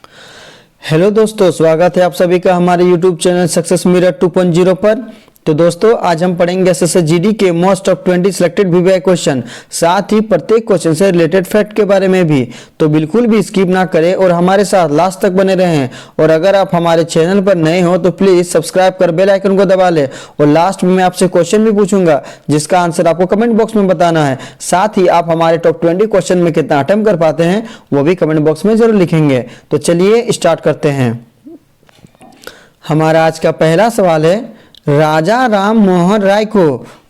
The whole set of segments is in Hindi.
हेलो दोस्तों, स्वागत है आप सभी का हमारे यूट्यूब चैनल सक्सेस मिरर 2.0 पर। तो दोस्तों, आज हम पढ़ेंगे एसएससी जीडी के most of 20 selected VVI question, साथ ही प्रत्येक क्वेश्चन से रिलेटेड फैक्ट के बारे में भी। तो बिल्कुल भी स्किप ना करें और हमारे साथ लास्ट तक बने रहें। और अगर आप हमारे चैनल पर नए हो तो प्लीज सब्सक्राइब कर बेल आइकन को दबा लें। और लास्ट में मैं आपसे क्वेश्चन भी पूछूंगा जिसका आंसर आपको कमेंट बॉक्स में बताना है। साथ ही आप हमारे टॉप 20 क्वेश्चन में कितना अटेम्प्ट कर पाते हैं वो भी कमेंट बॉक्स में जरूर लिखेंगे। तो चलिए स्टार्ट करते हैं। हमारा आज का पहला सवाल है, राजा राम मोहन राय को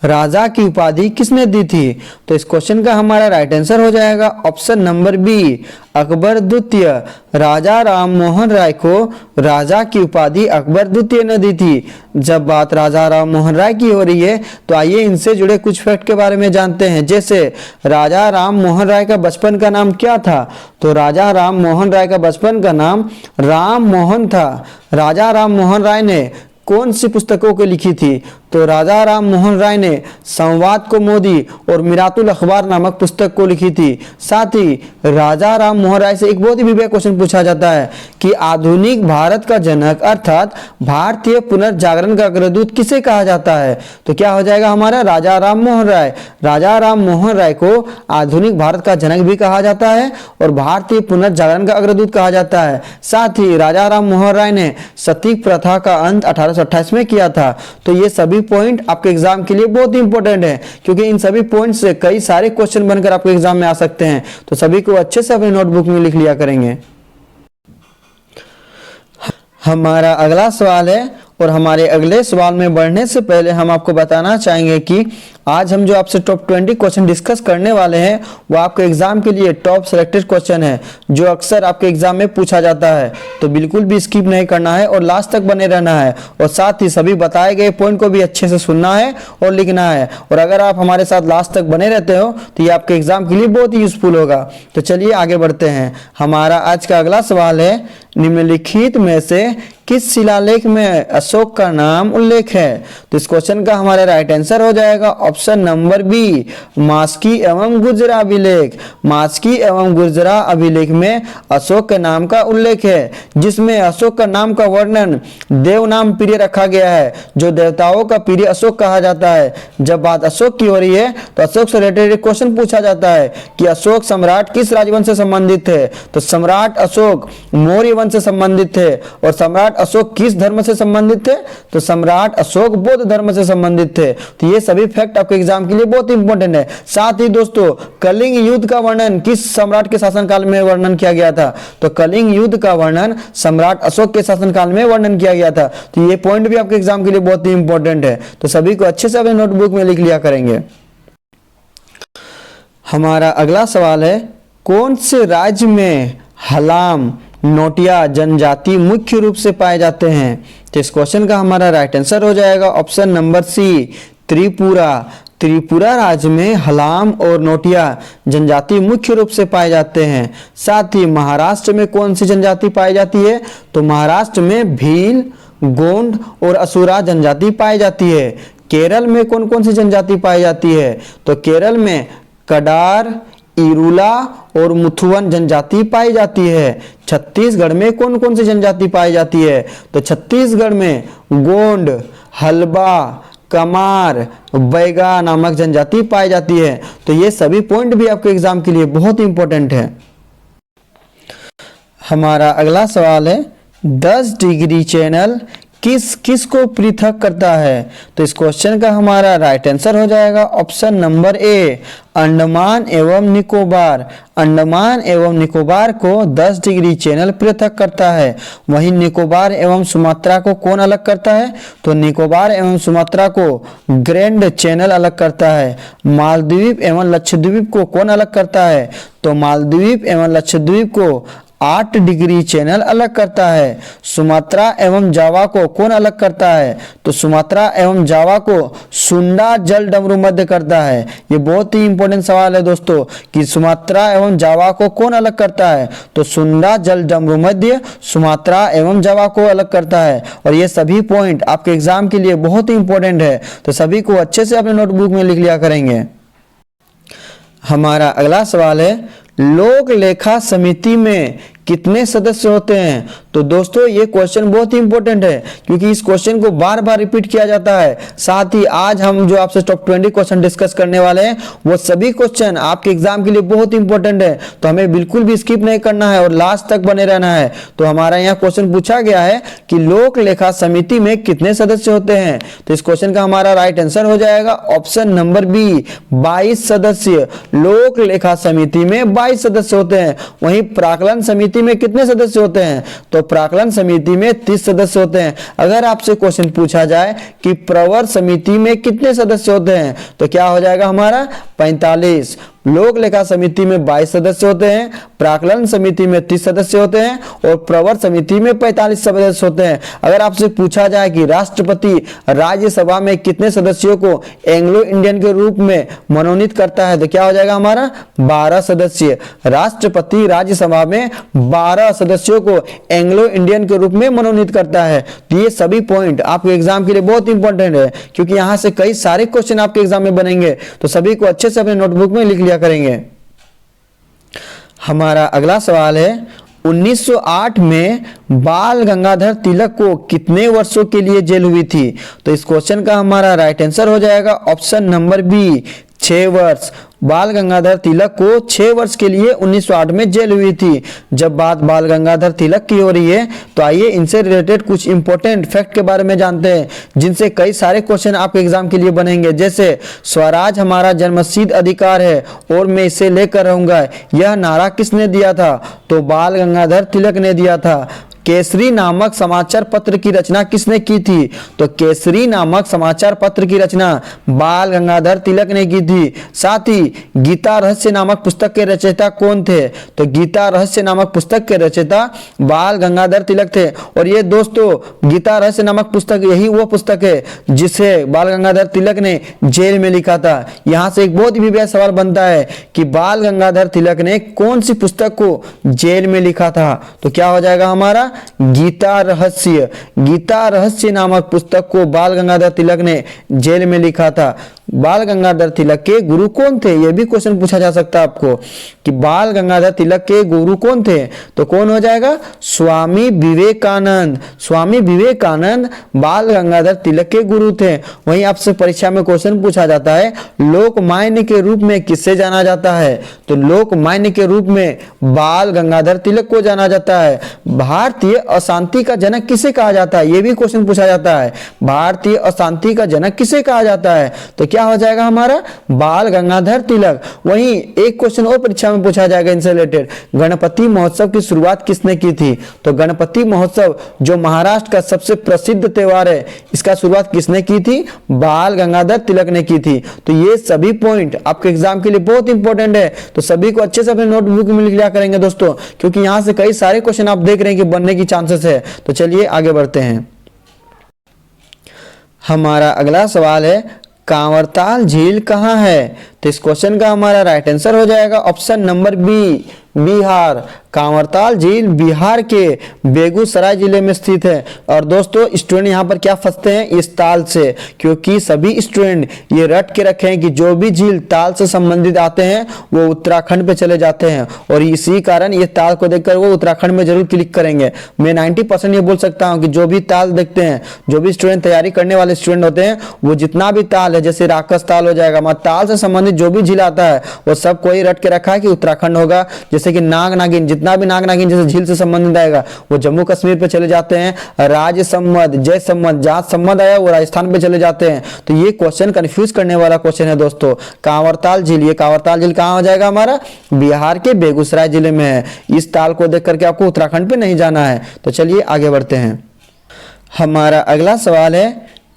राजा की उपाधि किसने दी थी? तो इस क्वेश्चन का हमारा राइट आंसर हो जाएगा ऑप्शन नंबर बी, अकबर द्वितीय। राजा राम मोहन राय को राजा की उपाधि अकबर द्वितीय ने दी थी। जब बात राजा राम मोहन राय की हो रही है तो आइए इनसे जुड़े कुछ फैक्ट के बारे में जानते हैं। जैसे राजा राम मोहन राय का बचपन का नाम क्या था? तो राजा राम मोहन राय का बचपन का नाम राम मोहन था। राजा राम मोहन राय ने कौन सी पुस्तकों को लिखी थी? तो राजा राम मोहन राय ने संवाद को मोदी और मिरातुल अखबार नामक पुस्तक को लिखी थी। साथ ही राजा राम मोहन राय से एक बहुत ही विवेक क्वेश्चन पूछा जाता है कि आधुनिक भारत का जनक अर्थात भारतीय पुनर्जागरण का अग्रदूत किसे कहा जाता है? तो क्या हो जाएगा हमारा राजा राम मोहन राय। राजा राम मोहन राय को आधुनिक भारत का जनक भी कहा जाता है और भारतीय पुनर्जागरण का अग्रदूत कहा जाता है। साथ ही राजा राम मोहन राय ने सती प्रथा का अंत 1828 में किया था। तो ये सभी पॉइंट आपके एग्जाम के लिए बहुत ही इंपॉर्टेंट है, क्योंकि इन सभी पॉइंट से कई सारे क्वेश्चन बनकर आपके एग्जाम में आ सकते हैं। तो सभी को अच्छे से अपनी नोटबुक में लिख लिया करेंगे। हमारा अगला सवाल है, और हमारे अगले सवाल में बढ़ने से पहले हम आपको बताना चाहेंगे कि आज हम जो आपसे टॉप 20 क्वेश्चन डिस्कस करने वाले हैं वो आपके एग्जाम के लिए टॉप सिलेक्टेड क्वेश्चन है जो अक्सर आपके एग्जाम में पूछा जाता है। तो बिल्कुल भी स्किप नहीं करना है और लास्ट तक बने रहना है। और साथ ही सभी बताए गए पॉइंट को भी अच्छे से सुनना है और लिखना है। और अगर आप हमारे साथ लास्ट तक बने रहते हो तो ये आपके एग्जाम के लिए बहुत ही यूजफुल होगा। तो चलिए आगे बढ़ते हैं। हमारा आज का अगला सवाल है, निम्नलिखित में से किस शिलालेख में अशोक का नाम उल्लेख है? तो इस क्वेश्चन का हमारा राइट आंसर हो जाएगा ऑप्शन नंबर बी, मास्की एवं गुर्जरा अभिलेख। मास्की एवं गुर्जरा अभिलेख में अशोक के नाम का उल्लेख है, जिसमें अशोक का नाम का वर्णन देव नाम प्रिय रखा गया है, जो देवताओं का प्रिय अशोक कहा जाता है। जब बात अशोक की हो रही है तो अशोक से रिलेटेड एक क्वेश्चन पूछा जाता है कि अशोक सम्राट किस राजवंश से संबंधित थे? तो सम्राट अशोक मौर्य वंश से संबंधित थे। और सम्राट अशोक किस धर्म से संबंधित थे? तो सम्राट अशोक बौद्ध धर्म से संबंधित थे। तो ये सभी फैक्ट आपके एग्जाम के लिए बहुत इंपॉर्टेंट है। साथ ही दोस्तों, कलिंग युद्ध का वर्णन किस सम्राट के शासनकाल में वर्णन किया गया था? तो कलिंग युद्ध का वर्णन सम्राट अशोक के शासनकाल में वर्णन किया गया था। तो ये पॉइंट भी आपके एग्जाम के लिए बहुत ही इंपॉर्टेंट है। तो सभी को अच्छे से अपने नोटबुक में लिख लिया करेंगे। हमारा अगला सवाल है, कौन से राज्य में हलाम नोटिया जनजाति मुख्य रूप से पाए जाते हैं? तो इस क्वेश्चन का हमारा राइट आंसर हो जाएगा option number C, Tripura. Tripura राज्य में हलाम और नोटिया जनजाति मुख्य रूप से पाए जाते हैं। साथ ही महाराष्ट्र में कौन सी जनजाति पाई जाती है? तो महाराष्ट्र में भील, गोंड और असुरा जनजाति पाई जाती है। केरल में कौन कौन सी जनजाति पाई जाती है? तो केरल में कडार, इरुला और मुथुवन जनजाति पाई जाती है। छत्तीसगढ़ में कौन कौन सी जनजाति पाई जाती है? तो छत्तीसगढ़ में गोंड, हलबा, कमार, बैगा नामक जनजाति पाई जाती है। तो ये सभी पॉइंट भी आपके एग्जाम के लिए बहुत इंपॉर्टेंट है। हमारा अगला सवाल है, 10 डिग्री चैनल किस किस को पृथक करता है? तो इस क्वेश्चन का हमारा राइट आंसर हो जाएगा ऑप्शन नंबर ए, अंडमान एवं निकोबार। अंडमान एवं निकोबार को 10 डिग्री चैनल पृथक करता है। वहीं निकोबार एवं सुमात्रा को कौन अलग करता है? तो निकोबार एवं सुमात्रा को ग्रैंड चैनल अलग करता है। मालदीव एवं लक्षद्वीप को कौन अलग करता है? तो मालदीव एवं लक्षद्वीप को 8 डिग्री चैनल अलग करता है। सुमात्रा एवं जावा को कौन अलग करता है? तो सुमात्रा एवं जावा को सुंडा जल डमरू मध्य करता है। ये बहुत ही इंपॉर्टेंट सवाल है दोस्तों कि सुमात्रा एवं जावा को कौन अलग करता है? तो सुंडा जल डमरू मध्य सुमात्रा एवं जावा को अलग करता है। और ये सभी पॉइंट आपके एग्जाम के लिए बहुत ही इंपॉर्टेंट है। तो सभी को अच्छे से अपने नोटबुक में लिख लिया करेंगे। हमारा अगला सवाल है, लोक लेखा समिति में कितने सदस्य होते हैं? तो दोस्तों ये क्वेश्चन बहुत ही इंपॉर्टेंट है क्योंकि इस क्वेश्चन को बार बार रिपीट किया जाता है। साथ ही आज हम जो आपसे टॉप 20 क्वेश्चन डिस्कस करने वाले हैं वो सभी क्वेश्चन आपके एग्जाम के लिए बहुत इंपॉर्टेंट है, तो हमें बिल्कुल भी स्किप नहीं करना है और लास्ट तक बने रहना है। तो हमारा यहाँ क्वेश्चन पूछा गया है कि लोक लेखा समिति में कितने सदस्य होते हैं? तो इस क्वेश्चन का हमारा राइट आंसर हो जाएगा ऑप्शन नंबर बी, 22 सदस्य। लोक लेखा समिति में 22 सदस्य होते हैं। वहीं प्राक्कलन समिति में कितने सदस्य होते हैं? तो प्राक्कलन समिति में 30 सदस्य होते हैं। अगर आपसे क्वेश्चन पूछा जाए कि प्रवर समिति में कितने सदस्य होते हैं तो क्या हो जाएगा हमारा 45। लोक लेखा समिति में 22 सदस्य होते हैं, प्राक्कलन समिति में 30 सदस्य होते हैं और प्रवर समिति में 45 सदस्य होते हैं। अगर आपसे पूछा जाए कि राष्ट्रपति राज्यसभा में कितने सदस्यों को एंग्लो इंडियन के रूप में मनोनीत करता है तो क्या हो जाएगा हमारा 12 सदस्य। राष्ट्रपति राज्यसभा में 12 सदस्यों को एंग्लो इंडियन के रूप में मनोनीत करता है। तो ये सभी पॉइंट आपके एग्जाम के लिए बहुत इंपॉर्टेंट है क्योंकि यहां से कई सारे क्वेश्चन आपके एग्जाम में बनेंगे, तो सभी को अच्छे से अपने नोटबुक में लिख लिया करेंगे। हमारा अगला सवाल है 1908 में बाल गंगाधर तिलक को कितने वर्षों के लिए जेल हुई थी? तो इस क्वेश्चन का हमारा राइट आंसर हो जाएगा ऑप्शन नंबर बी, 6 वर्ष। बाल गंगाधर तिलक को 6 वर्ष के लिए 1908 में जेल हुई थी। जब बात बाल गंगाधर तिलक की हो रही है तो आइए इनसे रिलेटेड कुछ इंपॉर्टेंट फैक्ट के बारे में जानते हैं जिनसे कई सारे क्वेश्चन आपके एग्जाम के लिए बनेंगे। जैसे स्वराज हमारा जन्मसिद्ध अधिकार है और मैं इसे लेकर रहूंगा, यह नारा किसने दिया था? तो बाल गंगाधर तिलक ने दिया था। केसरी नामक समाचार पत्र की रचना किसने की थी? तो केसरी नामक समाचार पत्र की रचना बाल गंगाधर तिलक ने की थी। साथ ही गीता रहस्य नामक पुस्तक के रचयिता कौन थे? तो गीता रहस्य नामक पुस्तक के रचयिता बाल गंगाधर तिलक थे। और ये दोस्तों गीता रहस्य नामक पुस्तक यही वो पुस्तक है जिसे बाल गंगाधर तिलक ने जेल में लिखा था। यहाँ से एक बहुत ही बढ़िया सवाल बनता है कि बाल गंगाधर तिलक ने कौन सी पुस्तक को जेल में लिखा था? तो क्या हो जाएगा हमारा गीता रहस्य। गीता रहस्य नामक पुस्तक को बाल गंगाधर तिलक ने जेल में लिखा था। बाल गंगाधर तिलक के गुरु कौन थे? यह भी क्वेश्चन पूछा जा सकता है आपको कि बाल गंगाधर तिलक के गुरु कौन थे? तो कौन हो जाएगा? स्वामी विवेकानंद। स्वामी विवेकानंद बाल गंगाधर तिलक के गुरु थे। वहीं आपसे परीक्षा में क्वेश्चन पूछा जाता है लोकमान्य के रूप में किससे जाना जाता है? तो लोकमान्य के रूप में बाल गंगाधर तिलक को जाना जाता है। भारतीय अशांति का जनक किसे कहा जाता है? यह भी क्वेश्चन पूछा जाता है। भारतीय अशांति का जनक किसे कहा जाता है? तो क्या हो जाएगा हमारा बाल गंगाधर तिलक। वहीं एक क्वेश्चन और परीक्षा में पूछा जाएगा इनसे रिलेटेड, गणपति महोत्सव की शुरुआत किसने की थी? तो गणपति महोत्सव जो महाराष्ट्र का सबसे प्रसिद्ध त्योहार है, इसका शुरुआत किसने की थी? बाल गंगाधर तिलक ने की थी। तो ये सभी पॉइंट आपके एग्जाम के लिए बहुत इंपॉर्टेंट है, तो सभी को अच्छे से अपने नोटबुक में लिख लिया करेंगे दोस्तों, क्योंकि यहां से कई सारे क्वेश्चन आप देख रहे हैं कि बनने की चांसेस है। तो चलिए आगे बढ़ते हैं। हमारा अगला सवाल है कांवरताल झील कहाँ है? तो इस क्वेश्चन का हमारा राइट आंसर हो जाएगा ऑप्शन नंबर बी, बिहार। कांवरताल झील बिहार के बेगूसराय जिले में स्थित है। और दोस्तों स्टूडेंट यहाँ पर क्या फंसते हैं इस ताल से, क्योंकि सभी स्टूडेंट ये रट के रखे हैं कि जो भी झील ताल से संबंधित आते हैं वो उत्तराखंड पे चले जाते हैं, और इसी कारण ये ताल को देखकर वो उत्तराखंड में जरूर क्लिक करेंगे। मैं 90% ये बोल सकता हूँ कि जो भी ताल देखते हैं, जो भी स्टूडेंट तैयारी करने वाले स्टूडेंट होते हैं, वो जितना भी ताल है, जैसे राकस ताल हो जाएगा, मतलब ताल से संबंधित जो भी झील आता है वो सब कोई रट के रखा है कि उत्तराखंड होगा। जैसे कि नाग नागिन, जितना भी नाग नागिन जैसे झील से संबंधित आएगा वो जम्मू कश्मीर पे चले जाते हैं। राज सम्मद, जय सम्मद, जहां सम्मद आया वो राजस्थान पे चले जाते हैं। तो ये क्वेश्चन कंफ्यूज करने वाला क्वेश्चन है दोस्तों। कांवरताल झील, ये कांवरताल झील कहां हो जाएगा हमारा? बिहार के बेगूसराय जिले में है। इस ताल को देख करके आपको उत्तराखंड पे नहीं जाना है। तो चलिए आगे बढ़ते हैं। हमारा अगला सवाल है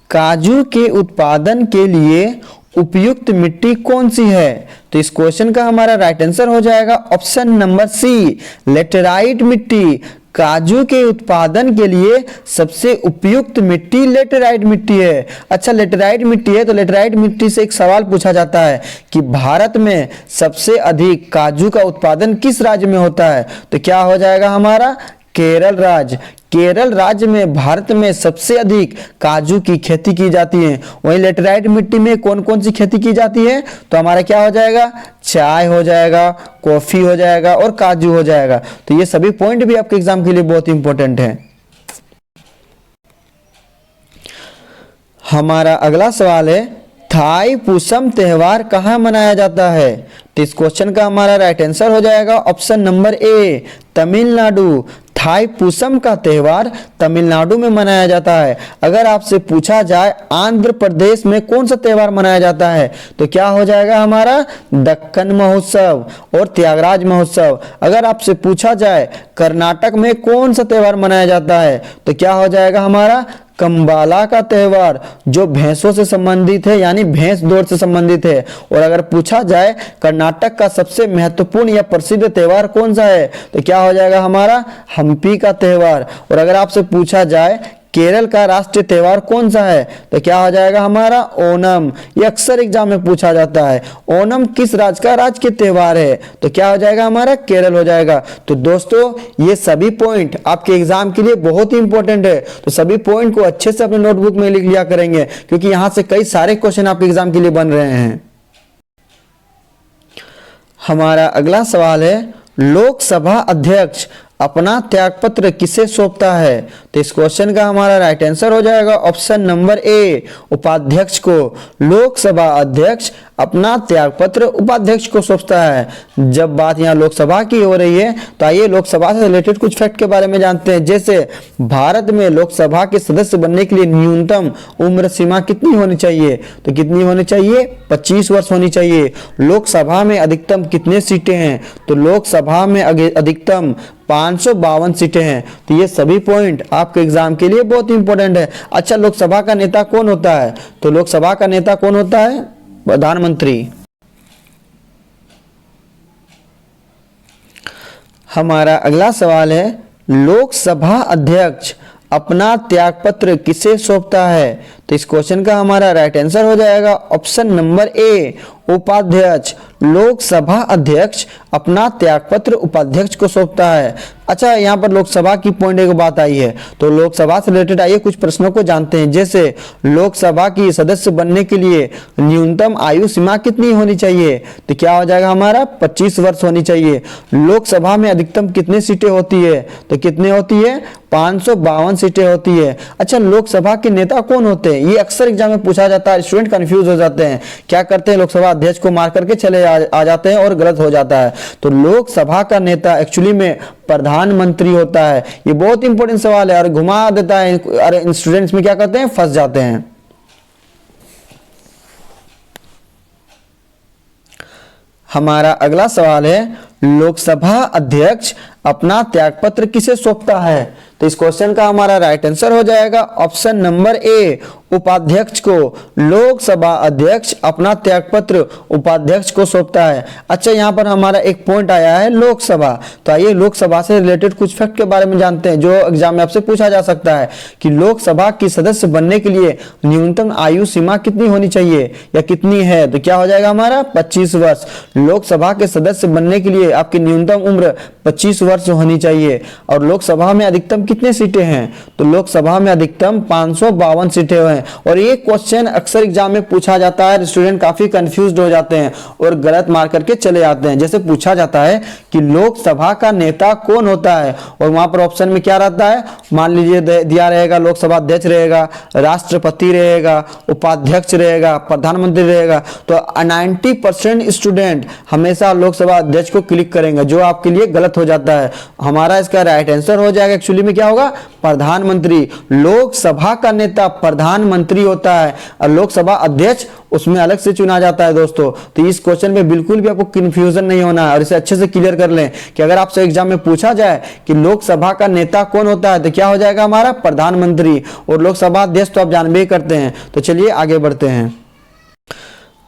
काजू के उत्पादन के लिए उपयुक्त मिट्टी कौन सी है? तो इस क्वेश्चन का हमारा राइट आंसर हो जाएगा ऑप्शन नंबर सी, लेटेराइट मिट्टी। काजू के उत्पादन के लिए सबसे उपयुक्त मिट्टी लेटेराइट मिट्टी है। अच्छा, लेटेराइट मिट्टी है तो लेटेराइट मिट्टी से एक सवाल पूछा जाता है कि भारत में सबसे अधिक काजू का उत्पादन किस राज्य में होता है? तो क्या हो जाएगा हमारा? केरल राज्य। केरल राज्य में भारत में सबसे अधिक काजू की खेती की जाती है। वहीं लेटेराइट मिट्टी में कौन कौन सी खेती की जाती है? तो हमारा क्या हो जाएगा? चाय हो जाएगा, कॉफी हो जाएगा और काजू हो जाएगा। तो ये सभी पॉइंट भी आपके एग्जाम के लिए बहुत इंपॉर्टेंट है। हमारा अगला सवाल है, थाई पुसम त्योहार कहाँ मनाया जाता है? तो इस क्वेश्चन का हमारा राइट आंसर हो जाएगा option number A, Tamil Nadu. Thai Pusam का त्योहार तमिलनाडु में मनाया जाता है। अगर आपसे पूछा जाए आंध्र प्रदेश में कौन सा त्योहार मनाया जाता है, तो क्या हो जाएगा हमारा? दक्कन महोत्सव और त्यागराज महोत्सव। अगर आपसे पूछा जाए कर्नाटक में कौन सा त्योहार मनाया जाता है, तो क्या हो जाएगा हमारा? कंबाला का त्योहार, जो भैंसों से संबंधित है, यानी भैंस दौड़ से संबंधित है। और अगर पूछा जाए कर्नाटक का सबसे महत्वपूर्ण या प्रसिद्ध त्योहार कौन सा है, तो क्या हो जाएगा हमारा? हम्पी का त्योहार। और अगर आपसे पूछा जाए केरल का राष्ट्रीय त्योहार कौन सा है, तो क्या हो जाएगा हमारा? ओणम। ये अक्सर एग्जाम में पूछा जाता है, ओणम किस राज्य का राजकीय त्योहार है, तो क्या हो जाएगा हमारा? केरल हो जाएगा। तो दोस्तों ये सभी पॉइंट आपके एग्जाम के लिए बहुत ही इंपॉर्टेंट है। तो सभी पॉइंट को अच्छे से अपने नोटबुक में लिख लिया करेंगे, क्योंकि यहां से कई सारे क्वेश्चन आपके एग्जाम के लिए बन रहे हैं। हमारा अगला सवाल है, लोकसभा अध्यक्ष अपना त्यागपत्र किसे सौंपता है? तो इस क्वेश्चन का हमारा राइट आंसर हो जाएगा ऑप्शन नंबर ए, उपाध्यक्ष को। लोकसभा अध्यक्ष अपना त्यागपत्र उपाध्यक्ष को सौंपता है। जब बात यहाँ लोकसभा की हो रही है, तो आइए लोकसभा से रिलेटेड कुछ फैक्ट के बारे में जानते हैं। जैसे भारत में लोकसभा के सदस्य बनने के लिए न्यूनतम उम्र सीमा कितनी होनी चाहिए? तो कितनी होनी चाहिए? 25 वर्ष होनी चाहिए। लोकसभा में अधिकतम कितने सीटें हैं? तो लोकसभा में अधिकतम 552 सीटें हैं। तो ये सभी पॉइंट आपके एग्जाम के लिए बहुत इंपॉर्टेंट है। अच्छा, लोकसभा का नेता कौन होता है? तो लोकसभा का नेता कौन होता है? प्रधानमंत्री। हमारा अगला सवाल है, लोकसभा अध्यक्ष अपना त्यागपत्र किसे सौंपता है? तो इस क्वेश्चन का हमारा राइट आंसर हो जाएगा ऑप्शन नंबर ए, उपाध्यक्ष। लोकसभा अध्यक्ष अपना त्यागपत्र उपाध्यक्ष को सौंपता है। अच्छा, यहाँ पर लोकसभा की पॉइंट एक बात आई है, तो लोकसभा से रिलेटेड आइए कुछ प्रश्नों को जानते हैं। जैसे लोकसभा की सदस्य बनने के लिए न्यूनतम आयु सीमा कितनी होनी चाहिए? तो क्या हो जाएगा हमारा? 25 वर्ष होनी चाहिए। लोकसभा में अधिकतम कितनी सीटें होती है? तो कितनी होती है? 552 सीटें होती है। अच्छा, लोकसभा के नेता कौन होते हैं? ये अक्सर एग्जाम में पूछा जाता है, स्टूडेंट कंफ्यूज हो जाते हैं। क्या करते हैं? लोकसभा अध्यक्ष को मार करके चले आ जाते हैं और गलत हो जाता है। तो लोकसभा का नेता एक्चुअली में प्रधानमंत्री होता है। ये बहुत इंपॉर्टेंट सवाल है और घुमा देता है, और स्टूडेंट्स में क्या करते हैं? फंस जाते हैं। हमारा अगला सवाल है, लोकसभा अध्यक्ष अपना त्यागपत्र किसे सौंपता है? तो इस क्वेश्चन का हमारा राइट आंसर हो जाएगा ऑप्शन नंबर ए, उपाध्यक्ष को। लोकसभा अध्यक्ष अपना त्यागपत्र उपाध्यक्ष को सौंपता है। अच्छा, यहाँ पर हमारा एक पॉइंट आया है लोकसभा। तो आइए लोकसभा से रिलेटेड कुछ फैक्ट के बारे में जानते हैं, जो एग्जाम में आपसे पूछा जा सकता है कि लोकसभा की सदस्य बनने के लिए न्यूनतम आयु सीमा कितनी होनी चाहिए या कितनी है? तो क्या हो जाएगा हमारा? 25 वर्ष। लोकसभा के सदस्य बनने के लिए आपकी न्यूनतम उम्र 25 वर्ष होनी चाहिए। और लोकसभा में अधिकतम कितने सीटें हैं? तो लोकसभा में अधिकतम 552 सीटें हैं। और ये क्वेश्चन अक्सर एग्जाम में पूछा जाता है, स्टूडेंट काफी कंफ्यूज्ड हो जाते हैं और गलत मार करके चले जाते हैं। जैसे पूछा जाता है कि लोकसभा का नेता कौन होता है, और वहां पर ऑप्शन में क्या रहता है? मान लीजिए दिया रहेगा लोकसभा अध्यक्ष रहेगा, राष्ट्रपति रहेगा, उपाध्यक्ष रहेगा, प्रधानमंत्री रहेगा। तो 90% स्टूडेंट हमेशा लोकसभा अध्यक्ष को क्लिक करेंगे, जो आपके लिए गलत हो जाता है। हमारा इसका राइट आंसर हो जाएगा एक्चुअली में क्या होगा? प्रधानमंत्री। लोकसभा का नेता प्रधानमंत्री होता है और लोकसभा अध्यक्ष उसमें अलग से चुना जाता है दोस्तों। तो इस क्वेश्चन में बिल्कुल भी आपको कंफ्यूजन नहीं होना है और इसे अच्छे से क्लियर कर लें कि अगर आपसे एग्जाम में पूछा जाए कि लोकसभा का नेता कौन होता है, तो क्या हो जाएगा हमारा? प्रधानमंत्री। और लोकसभा अध्यक्ष तो आप जानबे ही करते हैं। तो चलिए आगे बढ़ते हैं।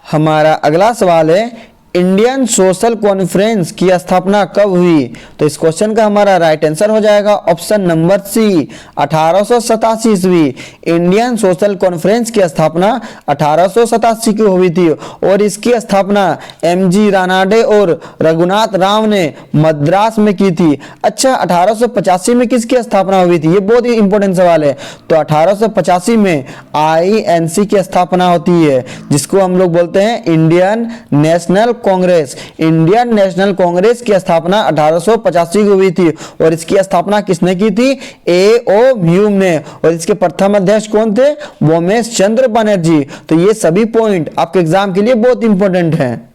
हमारा अगला सवाल है, इंडियन सोशल कॉन्फ्रेंस की स्थापना कब हुई? तो इस क्वेश्चन का हमारा राइट आंसर हो जाएगा ऑप्शन नंबर सी 1887 ईस्वी। इंडियन सोशल कॉन्फ्रेंस की स्थापना 1887 की हुई थी और इसकी स्थापना एमजी रानाडे और रघुनाथ राव ने मद्रास में की थी। अच्छा, 1885 में किसकी स्थापना हुई थी? ये बहुत ही इंपॉर्टेंट सवाल है। तो 1885 में आईएनसी की स्थापना होती है, जिसको हम लोग बोलते हैं Indian national Congress. Indian national Congress की स्थापना 1885 को हुई थी और इसकी स्थापना किसने की थी? ए.ओ. ह्यूम ने। और इसके प्रथम अध्यक्ष कौन थे? वोमेश चंद्र बनर्जी। तो ये सभी पॉइंट आपके एग्जाम के लिए बहुत इंपॉर्टेंट हैं।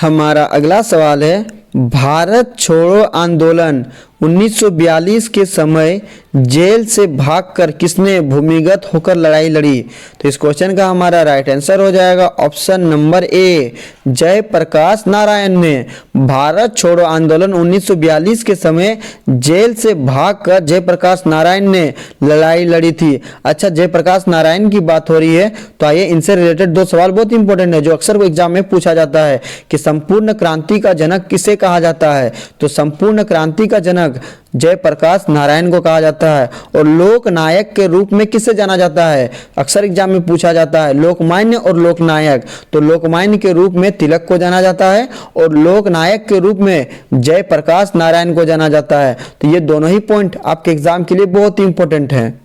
हमारा अगला सवाल है, भारत छोड़ो आंदोलन 1942 के समय जेल से भागकर किसने भूमिगत होकर लड़ाई लड़ी? तो इस क्वेश्चन का हमारा राइट आंसर हो जाएगा option number A Jayaprakash Narayan ने। भारत छोड़ो आंदोलन 1942 के समय जेल से भागकर जयप्रकाश नारायण ने लड़ाई लड़ी थी। अच्छा, जयप्रकाश नारायण की बात हो रही है तो आइए इनसे रिलेटेड दो सवाल बहुत इंपॉर्टेंट है जो अक्सर एग्जाम में पूछा जाता है कि संपूर्ण क्रांति का जनक किसे कहा जाता है? तो संपूर्ण क्रांति का जनक जयप्रकाश नारायण को कहा जाता है। और लोक नायक के रूप में किसे जाना जाता है? अक्सर एग्जाम में पूछा जाता है लोकमान्य और लोकनायक। तो लोकमान्य के रूप में तिलक को जाना जाता है और लोकनायक के रूप में जयप्रकाश नारायण को जाना जाता है। तो ये दोनों ही पॉइंट आपके एग्जाम के लिए बहुत ही इंपॉर्टेंट है।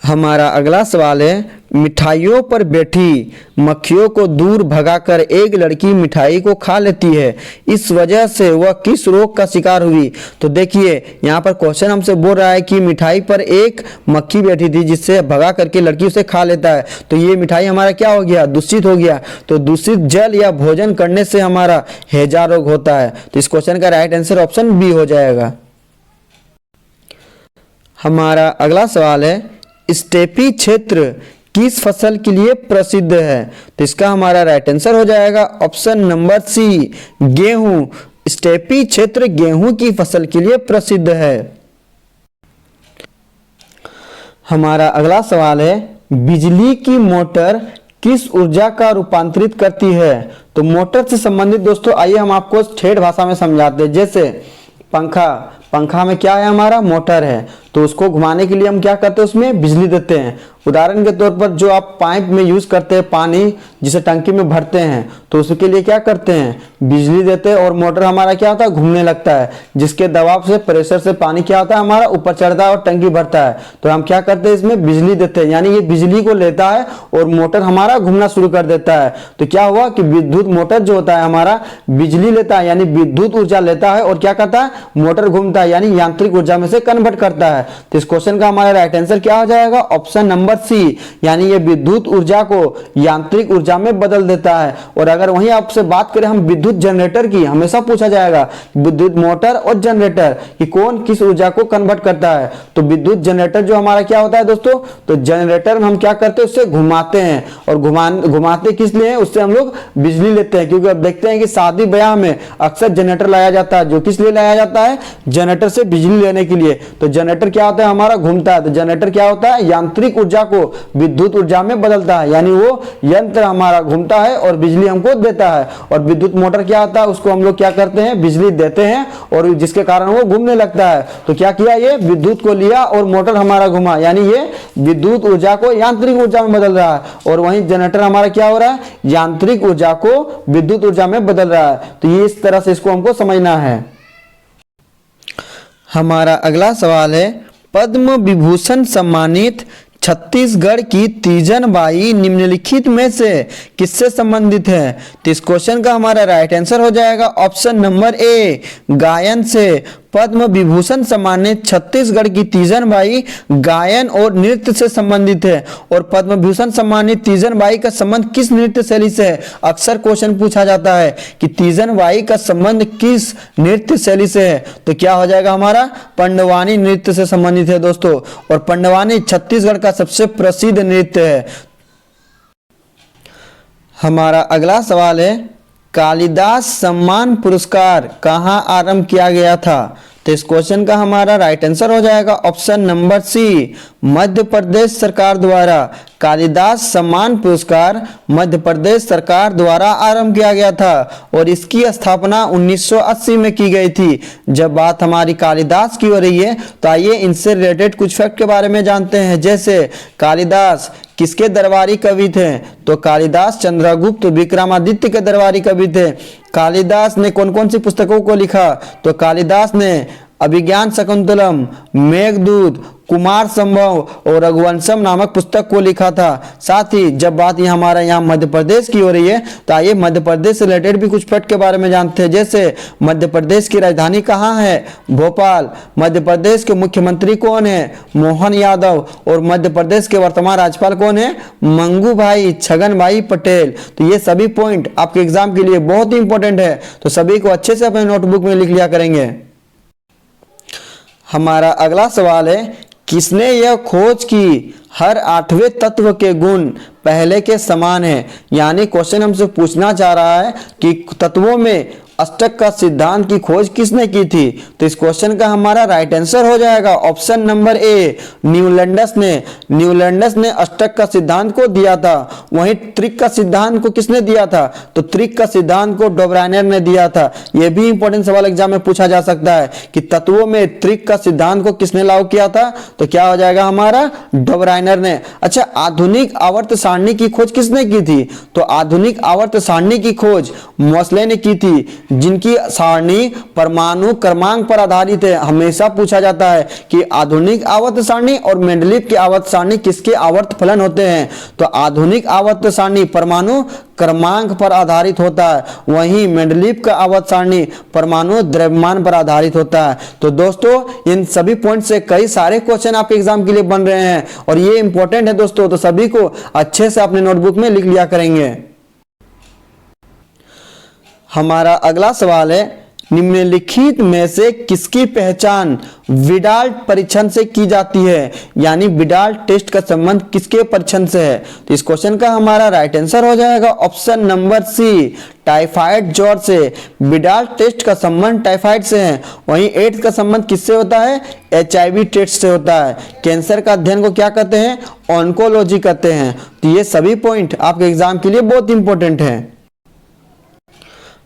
हमारा अगला सवाल है, मिठाइयों पर बैठी मक्खियों को दूर भगाकर एक लड़की मिठाई को खा लेती है, इस वजह से वह किस रोग का शिकार हुई? तो देखिए यहाँ पर क्वेश्चन हमसे बोल रहा है कि मिठाई पर एक मक्खी बैठी थी जिससे भगा करके लड़की उसे खा लेता है। तो ये मिठाई हमारा क्या हो गया? दूषित हो गया। तो दूषित जल या भोजन करने से हमारा हैजा रोग होता है। तो इस क्वेश्चन का राइट आंसर ऑप्शन बी हो जाएगा। हमारा अगला सवाल है, स्टेपी क्षेत्र किस फसल के लिए प्रसिद्ध है? तो इसका हमारा राइट आंसर हो जाएगा ऑप्शन नंबर सी गेहूं। स्टेपी क्षेत्र गेहूं की फसल के लिए प्रसिद्ध है। हमारा अगला सवाल है, बिजली की मोटर किस ऊर्जा का रूपांतरित करती है? तो मोटर से संबंधित दोस्तों आइए हम आपको ठेठ भाषा में समझाते हैं। जैसे पंखा में क्या है? हमारा मोटर है। तो उसको घुमाने के लिए हम क्या करते हैं? उसमें बिजली देते हैं। उदाहरण के तौर पर जो आप पाइप में यूज करते हैं पानी जिसे टंकी में भरते हैं तो उसके लिए क्या करते हैं? बिजली देते हैं और मोटर हमारा क्या होता है? घूमने लगता है, जिसके दबाव से प्रेशर से पानी क्या होता है? हमारा ऊपर चढ़ता है और टंकी भरता है। तो हम क्या करते हैं? इसमें बिजली देते हैं, यानी ये बिजली को लेता है और मोटर हमारा घूमना शुरू कर देता है। तो क्या हुआ कि विद्युत मोटर जो होता है हमारा बिजली लेता है, यानी विद्युत ऊर्जा लेता है और क्या करता है? मोटर घूमता है, यानी यांत्रिक ऊर्जा में से कन्वर्ट करता है। तो इस क्वेश्चन का हमारा राइट आंसर क्या हो जाएगा? ऑप्शन नंबर सी, यानी ये विद्युत ऊर्जा को यांत्रिक ऊर्जा में बदल देता है। और अगर वहीं आपसे बात करें हम विद्युत जनरेटर की, हमेशा पूछा जाएगा विद्युत मोटर और जनरेटर कि कौन किस ऊर्जा को कन्वर्ट करता है। तो विद्युत जनरेटर जो हमारा क्या होता है दोस्तों? तो जनरेटर में हम क्या करते हैं? उससे घुमाते हैं और घुमाते किस लिए? उससे हम लोग बिजली लेते हैं। क्योंकि अब देखते हैं कि शादी ब्याह में अक्सर जनरेटर लाया जाता है, जो किस लिए लाया जाता है? जनरेटर से बिजली लेने के लिए। तो जनरेटर क्या होता है? हमारा घूमता है। तो जनरेटर क्या होता है? यांत्रिक ऊर्जा को विद्युत ऊर्जा में बदलता है, यानी वो यंत्र हमारा घूमता है और बिजली हमको देता है। और विद्युत मोटर क्या होता है? उसको हम लोग क्या करते हैं? बिजली देते हैं और जिसके कारण वो घूमने लगता है। तो क्या किया? ये विद्युत को लिया और मोटर हमारा घुमा, यानी ये विद्युत ऊर्जा को यांत्रिक ऊर्जा में बदल रहा है। और वहीं जनरेटर हमारा क्या हो रहा है? यांत्रिक ऊर्जा को विद्युत ऊर्जा में बदल रहा है। तो ये इस तरह से इसको हमको समझना है। हमारा अगला सवाल है, पद्म विभूषण सम्मानित छत्तीसगढ़ की तीजन बाई निम्नलिखित में से किससे संबंधित है? तो इस क्वेश्चन का हमारा राइट आंसर हो जाएगा ऑप्शन नंबर ए गायन से। पद्म विभूषण सम्मानित छत्तीसगढ़ की तीजन बाई गायन और नृत्य से संबंधित है। और पद्म विभूषण सम्मानित तीजन बाई का संबंध किस नृत्य शैली से है? अक्सर क्वेश्चन पूछा जाता है कि तीजन बाई का संबंध किस नृत्य शैली से है? तो क्या हो जाएगा? हमारा पंडवानी नृत्य से संबंधित है दोस्तों। और पंडवानी छत्तीसगढ़ का सबसे प्रसिद्ध नृत्य है। हमारा अगला सवाल है, कालिदास सम्मान पुरस्कार कहाँ आरंभ किया गया था? तो इस क्वेश्चन का हमारा राइट आंसर हो जाएगा ऑप्शन नंबर सी मध्य प्रदेश सरकार द्वारा कालिदास सम्मान पुरस्कार मध्य प्रदेश सरकार द्वारा आरंभ किया गया था और इसकी स्थापना 1980 में की गई थी। जब बात हमारी कालिदास की हो रही है तो आइए इनसे रिलेटेड कुछ फैक्ट के बारे में जानते हैं। जैसे कालिदास किसके दरबारी कवि थे? तो कालिदास चंद्रगुप्त विक्रमादित्य के दरबारी कवि थे। कालिदास ने कौन कौन सी पुस्तकों को लिखा? तो कालिदास ने अभिज्ञान शकुंतलम, मेघदूत, कुमार संभव और रघुवंशम नामक पुस्तक को लिखा था। साथ ही जब बात हमारा यहाँ मध्य प्रदेश की हो रही है तो आइए मध्य प्रदेश से रिलेटेड भी कुछ फैक्ट के बारे में जानते हैं। जैसे मध्य प्रदेश की राजधानी कहाँ है? भोपाल। मध्य प्रदेश के मुख्यमंत्री कौन है? मोहन यादव। और मध्य प्रदेश के वर्तमान राज्यपाल कौन है? मंगू भाई छगन भाई पटेल। तो ये सभी पॉइंट आपके एग्जाम के लिए बहुत ही इंपॉर्टेंट है, तो सभी को अच्छे से अपने नोटबुक में लिख लिया करेंगे। हमारा अगला सवाल है, किसने यह खोज की हर 8वें तत्व के गुण पहले के समान है? यानी क्वेश्चन हमसे पूछना चाह रहा है कि तत्वों में अष्टक का सिद्धांत की खोज किसने की थी? तो इस क्वेश्चन का हमारा राइट आंसर हो जाएगा ऑप्शन नंबर ए, न्यूलैंडस ने। न्यूलैंडस ने अष्टक का सिद्धांत को दिया था। वहीं त्रिक का सिद्धांत को किसने दिया था? तो त्रिक का सिद्धांत को डोब्राइनर ने दिया था। यह भी इंपॉर्टेंट सवाल एग्जाम में पूछा जा सकता है कि तत्वों में त्रिक का सिद्धांत को किसने लागू किया था? तो क्या हो जाएगा हमारा? डोब्राइनर ने। अच्छा, आधुनिक आवर्त सारणी की खोज किसने की थी? तो आधुनिक आवर्त सारणी की खोज मोसले ने की थी, जिनकी सारणी परमाणु क्रमांक पर आधारित है। हमेशा पूछा जाता है कि आधुनिक आवर्त सारणी और मेंडलीव की आवर्त सारणी किसके आवर्त फलन होते हैं? तो आधुनिक आवर्त सारणी परमाणु क्रमांक पर आधारित होता है, वहीं मेंडलीव का आवर्त सारणी परमाणु द्रव्यमान पर आधारित होता है। तो दोस्तों, इन सभी पॉइंट से कई सारे क्वेश्चन आपके एग्जाम के लिए बन रहे हैं और ये इंपॉर्टेंट है दोस्तों, तो सभी को अच्छे से अपने नोटबुक में लिख लिया करेंगे। हमारा अगला सवाल है, निम्नलिखित में से किसकी पहचान विडाल्ट परीक्षण से की जाती है? यानी विडाल्ट टेस्ट का संबंध किसके परीक्षण से है? तो इस क्वेश्चन का हमारा राइट आंसर हो जाएगा ऑप्शन नंबर सी, टाइफाइड ज्वर से। विडाल्ट टेस्ट का संबंध टाइफाइड से है। वहीं एड्स का संबंध किससे होता है? HIV टेस्ट से होता है। कैंसर का अध्ययन को क्या कहते हैं? ऑन्कोलॉजी कहते हैं। तो ये सभी पॉइंट आपके एग्जाम के लिए बहुत इंपॉर्टेंट है।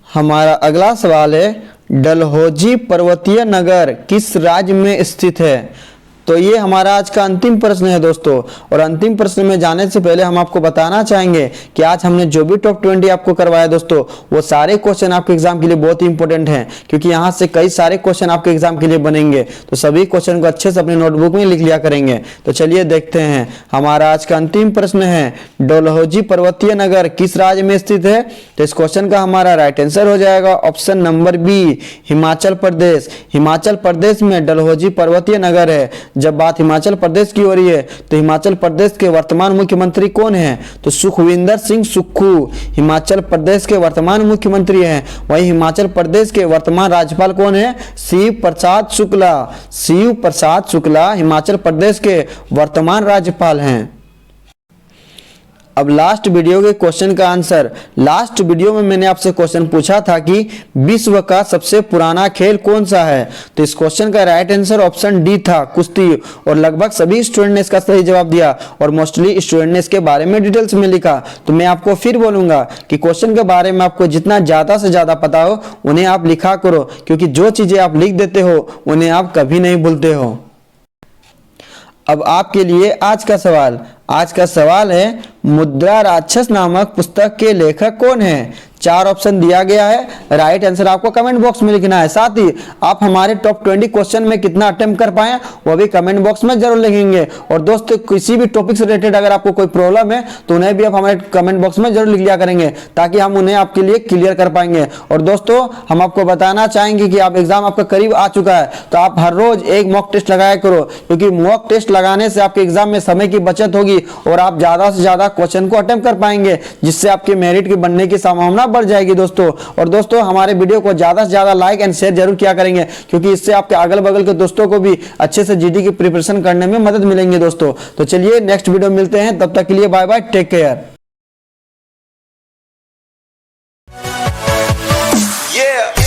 हमारा अगला सवाल है, डलहौजी पर्वतीय नगर किस राज्य में स्थित है? तो ये हमारा आज का अंतिम प्रश्न है दोस्तों, और अंतिम प्रश्न में जाने से पहले हम आपको बताना चाहेंगे कि आज हमने जो भी टॉप 20 आपको करवाया दोस्तों, वो सारे क्वेश्चन आपके एग्जाम के लिए बहुत ही इंपॉर्टेंट हैं, क्योंकि यहाँ से कई सारे क्वेश्चन आपके एग्जाम के लिए बनेंगे। तो सभी क्वेश्चन को अच्छे से अपने नोटबुक में लिख लिया करेंगे। तो चलिए देखते हैं, हमारा आज का अंतिम प्रश्न है, डलहौजी पर्वतीय नगर किस राज्य में स्थित है? तो इस क्वेश्चन का हमारा राइट आंसर हो जाएगा option number B, Himachal Pradesh. Himachal Pradesh में डलहौजी पर्वतीय नगर है। जब बात हिमाचल प्रदेश की हो रही है तो हिमाचल प्रदेश के वर्तमान मुख्यमंत्री कौन है? तो सुखविंदर सिंह सुक्खू हिमाचल प्रदेश के वर्तमान मुख्यमंत्री हैं। वहीं हिमाचल प्रदेश के वर्तमान राज्यपाल कौन है? शिव प्रसाद शुक्ला। शिव प्रसाद शुक्ला हिमाचल प्रदेश के वर्तमान राज्यपाल हैं। अब लास्ट वीडियो के क्वेश्चन का आंसर। लास्ट वीडियो में मैंने आपसे क्वेश्चन पूछा था कि विश्व का सबसे पुराना खेल कौन सा है? तो इस क्वेश्चन का राइट आंसर ऑप्शन डी था, कुश्ती। और लगभग सभी स्टूडेंट ने इसका सही जवाब दिया और मोस्टली स्टूडेंट ने इसके बारे में डिटेल्स में लिखा। तो मैं आपको फिर बोलूंगा कि क्वेश्चन के बारे में आपको जितना ज्यादा से ज्यादा पता हो उन्हें आप लिखा करो, क्योंकि जो चीजें आप लिख देते हो उन्हें आप कभी नहीं भूलते हो। अब आपके लिए आज का सवाल। आज का सवाल है, मुद्रा राक्षस नामक पुस्तक के लेखक कौन है? 4 ऑप्शन दिया गया है, राइट आंसर आपको कमेंट बॉक्स में लिखना है। साथ ही आप हमारे टॉप 20 क्वेश्चन में कितना अटेम्प्ट कर पाए वो भी कमेंट बॉक्स में जरूर लिखेंगे। और दोस्तों, किसी भी टॉपिक से रिलेटेड अगर आपको कोई प्रॉब्लम है तो उन्हें भी आप हमारे कमेंट बॉक्स में जरूर लिख लिया करेंगे, ताकि हम उन्हें आपके लिए क्लियर कर पाएंगे। और दोस्तों, हम आपको बताना चाहेंगे कि आप एग्जाम आपका करीब आ चुका है, तो आप हर रोज एक मॉक टेस्ट लगाया करो, क्योंकि मॉक टेस्ट लगाने से आपके एग्जाम में समय की बचत होगी और आप ज्यादा से ज्यादा क्वेश्चन को अटेम्प्ट कर पाएंगे, जिससे आपके मेरिट के बनने की संभावना बढ़ जाएगी दोस्तों। और दोस्तों, हमारे वीडियो को ज्यादा से ज्यादा लाइक एंड शेयर जरूर किया करेंगे, क्योंकि इससे आपके अगल बगल के दोस्तों को भी अच्छे से जीडी की प्रिपरेशन करने में मदद मिलेंगे दोस्तों। तो चलिए नेक्स्ट वीडियो मिलते हैं, तब तक के लिए bye bye, take care. Yeah.